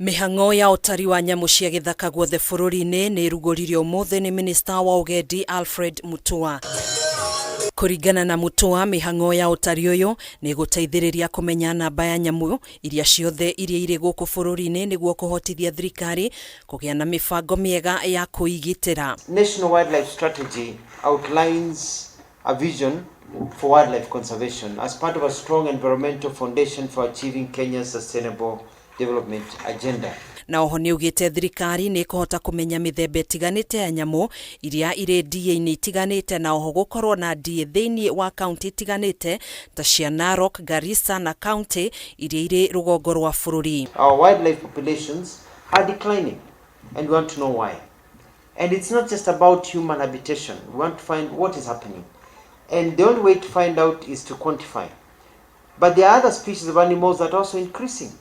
MIHANG'O ya Utari wa nyamu cia githaka guothe BURURI-INI ni irugoririo umuthi ni Minister wa UGENDI ALFRED MUTUA. Kuringana na MUTUA, MIHANG'O ya Utari uyu ni guteithiriria kumenya namba ya nyamu iria ciothe iria iri guku BURURI-INI niguo kuhotithia thirikari kugia na mifango miega ya kuigitira. National Wildlife Strategy outlines a vision for wildlife conservation as part of a strong environmental foundation for achieving Kenya's sustainable development agenda. Na oho ni ugite thirikari ni kuhota kumenya mithembe tiganite ya nyamu iria iri DA-ini tiganite na oho gukorwo na DA thiini wa county tiganite ta cia Narok, Garissa na county iria iri rugongo rwa bururi. Our wildlife populations are declining and we want to know why. And it's not just about human habitation. We want to find what is happening. And the only way to find out is to quantify. But there are other species of animals that are also increasing.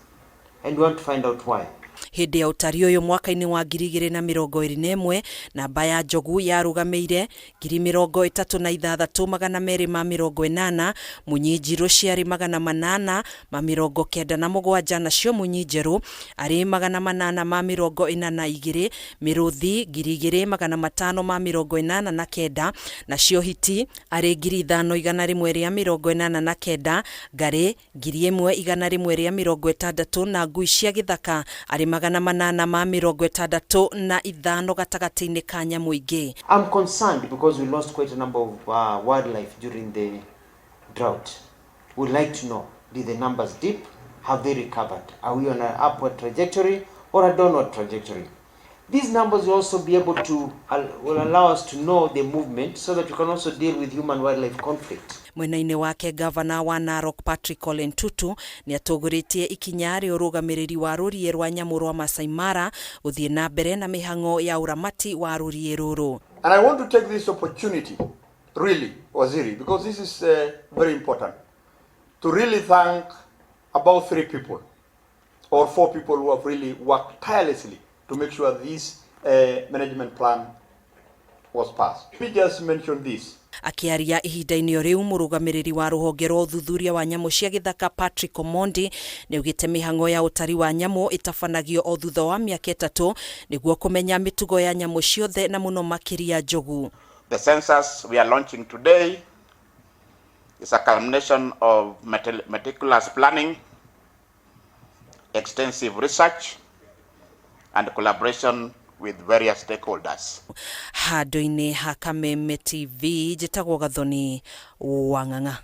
And we want to find out why. Hindi ya utari uyu mwaka-ini wa 2021 namba ya njogu yarugameire 36,280 munyi njiru ciari 897 nacio munyi njeru ari 842 miruthi 2,589 nacio hiti ari 5,189 ngari 1,160 na ngui cia githaka ari 865 gatagati-ini ka nyamu ingi. I'm concerned because we lost quite a number of wildlife during the drought. We'd like to know, did the numbers dip? Have they recovered? Are we on an upward trajectory or a downward trajectory? These numbers will also be able to will allow us to know the movement so that we can also deal with human-wildlife conflict. Mwena-ini wake Governor wa Narok Patrick Ole Ntutu ni atuguritie ikinya ri urugamiriri wa rurie rwa nyamu rwa Masai Mara uthie na mbere na MIHANG'O ya uramati wa rurie ruru. And I want to take this opportunity really, Waziri, because this is very important, to really thank about 3 people or 4 people who have really worked tirelessly to make sure this management plan was passed. We just mentioned this. Akiaria ihinda-ini riu murugamiriri wa ruhonge rwa uthuthuria wa nyamu cia githaka Patrick Omondi ni ugite MIHANG'O ya utari wa nyamu itafanagio o thutha wa miaka 3 niguo kumenya mitugo ya nyamu ciothe na muno makiria njogu. The census we are launching today is a culmination of meticulous planning, extensive research and collaboration with various stakeholders. Handũ-inĩ ha Kameme TV, njĩtagwo Gathoni Wang'ang'a.